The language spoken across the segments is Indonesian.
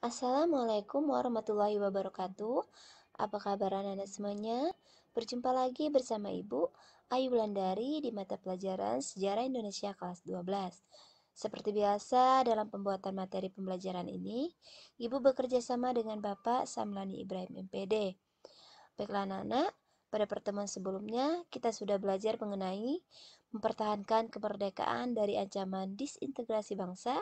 Assalamualaikum warahmatullahi wabarakatuh. Apa kabar anak-anak semuanya? Berjumpa lagi bersama Ibu Ayu Wulandari di mata pelajaran Sejarah Indonesia kelas 12. Seperti biasa dalam pembuatan materi pembelajaran ini, Ibu bekerja sama dengan Bapak Samlani Ibrahim MPD. Baiklah anak-anak, pada pertemuan sebelumnya kita sudah belajar mengenai mempertahankan kemerdekaan dari ancaman disintegrasi bangsa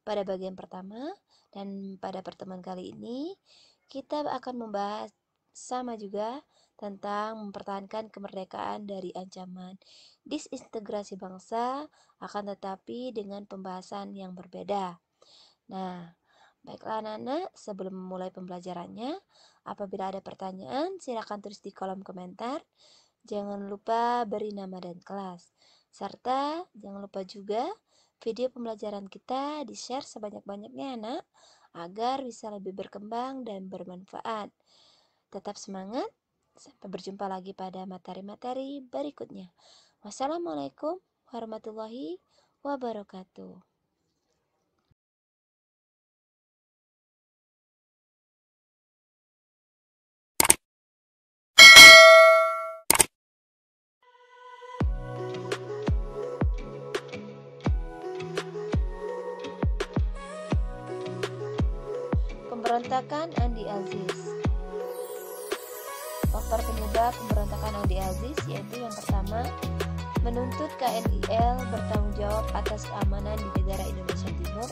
pada bagian pertama, dan pada pertemuan kali ini kita akan membahas sama juga tentang mempertahankan kemerdekaan dari ancaman disintegrasi bangsa, akan tetapi dengan pembahasan yang berbeda. Nah, baiklah anak-anak, sebelum memulai pembelajarannya, apabila ada pertanyaan silakan tulis di kolom komentar. Jangan lupa beri nama dan kelas. Serta jangan lupa juga video pembelajaran kita di-share sebanyak-banyaknya anak, agar bisa lebih berkembang dan bermanfaat. Tetap semangat, sampai berjumpa lagi pada materi-materi berikutnya. Wassalamualaikum warahmatullahi wabarakatuh. Pemberontakan Andi Aziz. Faktor penyebab pemberontakan Andi Aziz yaitu yang pertama, menuntut KNIL bertanggung jawab atas keamanan di negara Indonesia Timur.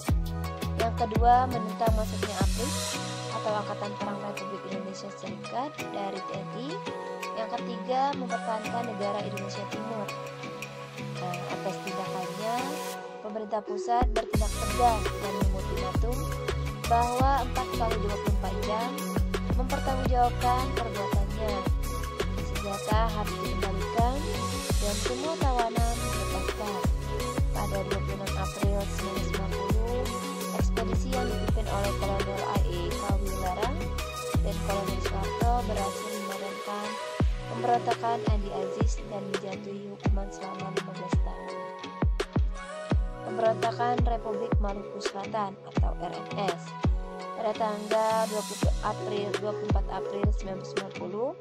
Yang kedua, menentang masuknya APRIS atau Angkatan Perang Republik Indonesia Serikat dari TNI. Yang ketiga, mempertahankan negara Indonesia Timur. Nah, atas tindakannya, pemerintah pusat bertindak tegas dan mengultimatum bahwa 4x24 jam mempertanggungjawabkan perbuatannya. Senjata harus dikembalikan dan semua tawanan dilepaskan. Pada 26 April 1950, ekspedisi yang dipimpin oleh Kolonel I.E. Kawilarang dan Kolonel Soeharto berhasil memadamkan pemberontakan Andi Aziz dan menjatuhi hukuman selama 15 tahun. Pemberontakan Republik Maluku Selatan atau RMS. Pada tanggal 24 April 1990,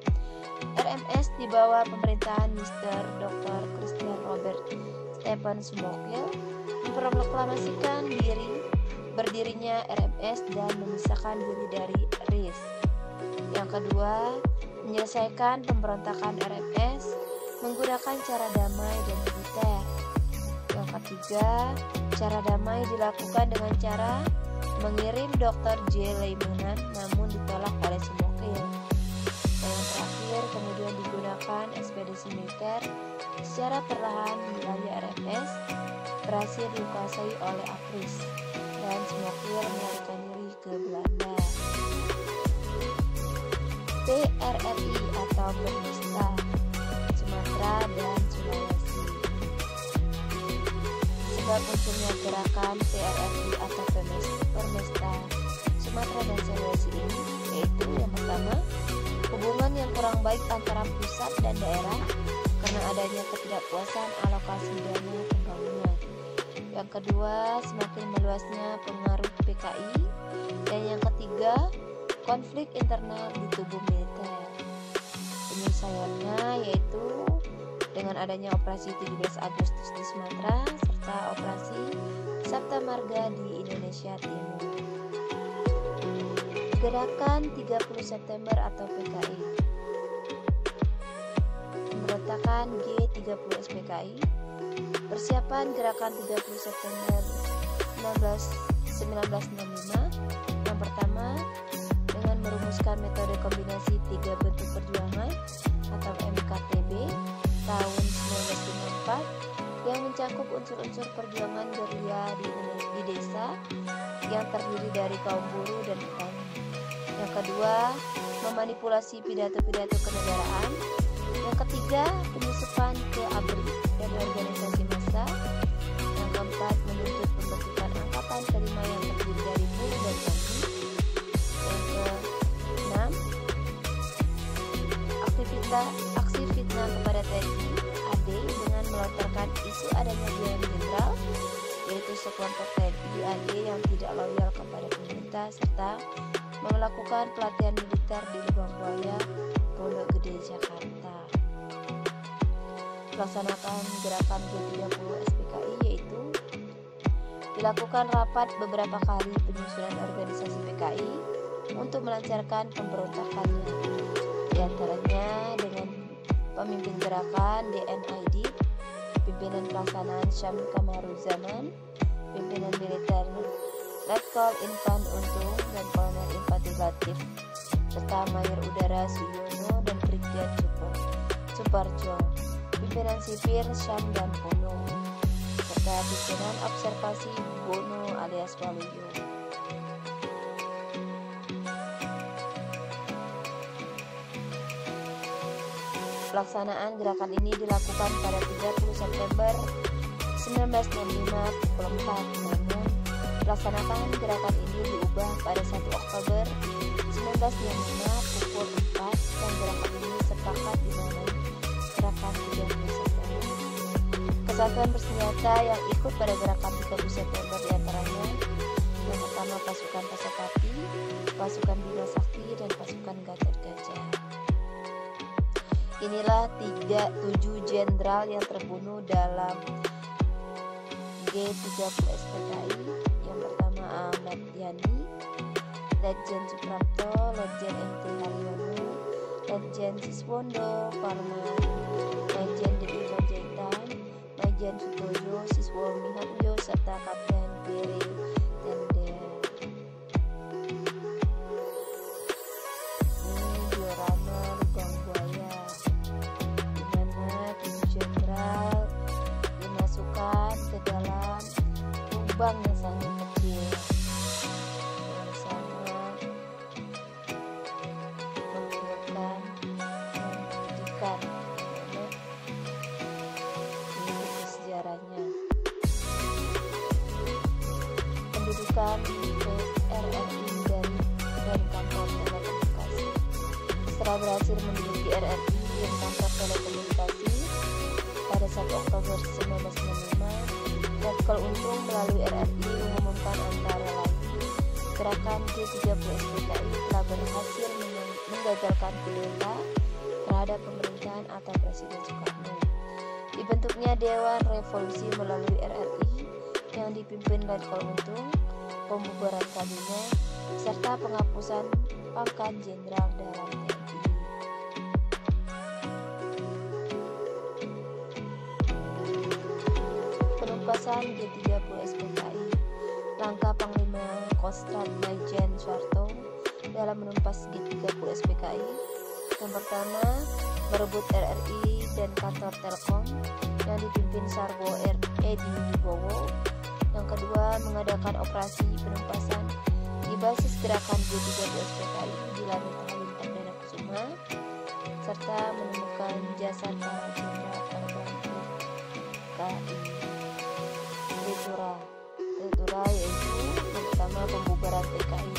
RMS di bawah pemerintahan Mr. Dr. Christian Robert Stephen Sumokil memproklamasikan berdirinya RMS dan memisahkan diri dari RIS. Yang kedua, menyelesaikan pemberontakan RMS menggunakan cara damai dan militer. Yang ketiga, cara damai dilakukan dengan cara mengirim Dr. J. Laimunan namun ditolak oleh Sumokil. Dan yang terakhir, kemudian digunakan ekspedisi militer secara perlahan wilayah RMS berhasil dikuasai oleh APRIS dan Sumokil melarikan diri ke Belanda. PRRI atau Permesta Sumatera dan Sulawesi. Sebab munculnya gerakan PRRI atau Permesta Sumatera dan Sulawesi ini yaitu yang pertama, hubungan yang kurang baik antara pusat dan daerah karena adanya ketidakpuasan alokasi dana pembangunan. Yang kedua, semakin meluasnya pengaruh PKI. Dan yang ketiga, konflik internal di tubuh militer. Penyelesaiannya yaitu dengan adanya operasi 17 Agustus di Sumatera serta operasi Sabta Marga di Indonesia Timur. Gerakan 30 September atau PKI. Pemberontakan G30 SPKI. Persiapan gerakan 30 September 1965. Yang pertama, dengan merumuskan metode kombinasi 3 bentuk perjuangan atau MKTB tahun 1954 yang mencakup unsur-unsur perjuangan gerilya di desa yang terdiri dari kaum buruh dan petani. Yang kedua, memanipulasi pidato-pidato kenegaraan. Yang ketiga, penyusupan ke ABRI dan organisasi massa. Yang keempat, menuntut pembentukan angkatan kelima yang terdiri dari buruh dan petani. Yang keenam, aksi fitnah kepada TNI AD dengan melontarkan isu adanya biaya jenderal, yaitu sekelompok TNI AD yang tidak loyal kepada pemerintah. desa serta melakukan pelatihan militer di Lubang Buaya, Pondok Gede, Jakarta. Melaksanakan gerakan G30 SPKI yaitu dilakukan rapat beberapa kali penyusunan organisasi PKI untuk melancarkan pemberontakannya, di antaranya dengan pemimpin gerakan DNID, pimpinan pelaksanaan Syam Kamaruzaman, pimpinan militer Letkol Infan Untung dan Kolonel Infantri Latif, serta Mayor Udara Suyono dan Brigjen Suparjo, pimpinan sipil Syam dan Puno, serta pimpinan observasi Bono alias Waluyo. Pelaksanaan gerakan ini dilakukan pada 30 September 1965 pukul 4, namun pelaksanaan gerakan ini diubah pada 1 Oktober 1965 pukul 4 dan gerakan ini sepakat dinamai gerakan 30 September. Kesatuan bersenjata yang ikut pada gerakan 30 September diantaranya yang pertama pasukan Pasopati, pasukan Bima Sakti, dan pasukan Gatot Gajah. Inilah 7 jenderal yang terbunuh dalam G30 SPKI. Yang pertama Ahmad Yani, Letjen Suprapto, Letjen MT Haryono, Letjen Siswondo Parman, Letjen Dewi Panjaitan, Majen Sutoyo, Siswomi Harjo, serta Kapten Piri Tender. Ini diorama Lubang Buaya, di mana 7 jenderal dimasukkan ke dalam lubang yang sangat kecil yang sangat memilukan, menyedihkan. Ini sejarahnya. Pendudukan RRI dan kantor telekomunikasi. Setelah berhasil menduduki RRI dan kantor telekomunikasi pada 1 Oktober 1995, Letkol Untung melalui RRI mengumumkan antara lain gerakan G30 SPKI telah berhasil menggagalkan kudeta terhadap pemerintahan atau Presiden Soekarno. Dibentuknya Dewan Revolusi melalui RRI yang dipimpin Letkol Untung, pembubaran kabinet, serta penghapusan pangkat jenderal dalam TNI. Penumpasan G30 SPKI. Langkah Panglima Kostrat Majen Soeharto dalam menumpas G30 SPKI. Yang pertama, merebut RRI dan kantor Telkom yang dipimpin Sarwo Edi Wibowo. Yang kedua, mengadakan operasi penumpasan di basis gerakan G30 SPKI di Lanut Halim Perdana Kusuma, serta menemukan jasad para jenderal korban PKI. Tritura yaitu yang pertama pembubaran PKI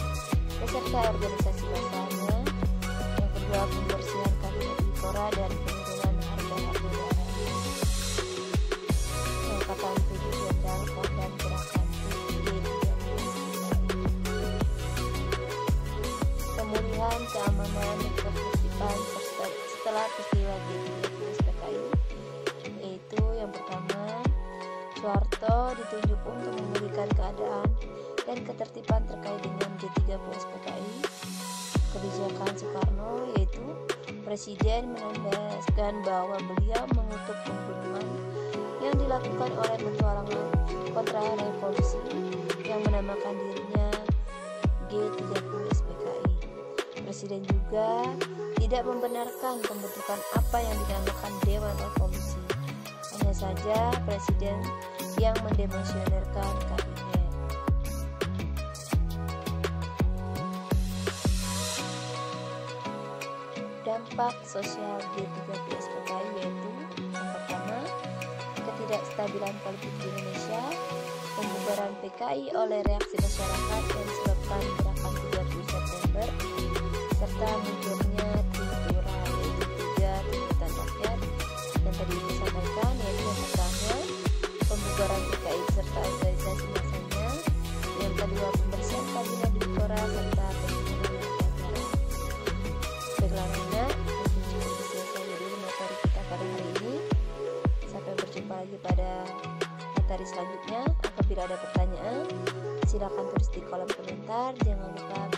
beserta organisasi masanya, yang kedua pembersihan kabinet Dikora dan penurunan harga-harga barang. Pengangkatan 7 jenderal korban gerakan G30 SPKI. Pemulihan keamanan dan ketertiban setelah peristiwa G30 SPKI, yaitu yang pertama Soeharto ditunjuk untuk memulihkan keadaan dan ketertiban terkait dengan G30 SPKI. Kebijakan Soekarno yaitu Presiden menandaskan bahwa beliau mengutuk pembunuhan yang dilakukan oleh petualangan kontra revolusi yang menamakan dirinya G30 SPKI. Presiden juga tidak membenarkan pembentukan apa yang dinamakan Dewan Revolusi. Hanya saja Presiden yang mendemosionerkan kabinet. Dampak sosial G30 SPKI yaitu yang pertama, ketidakstabilan politik di Indonesia, pembubaran PKI oleh reaksi masyarakat yang disebabkan gerakan 30 September, serta munculnya Tritura yaitu 3 tuntutan rakyat yang tadi disampaikan, yaitu yang pertama pembubaran PKI serta organisasi masanya, yang kedua pembersihan kabinet Dikora materi selanjutnya. Apabila ada pertanyaan, silakan tulis di kolom komentar. Jangan lupa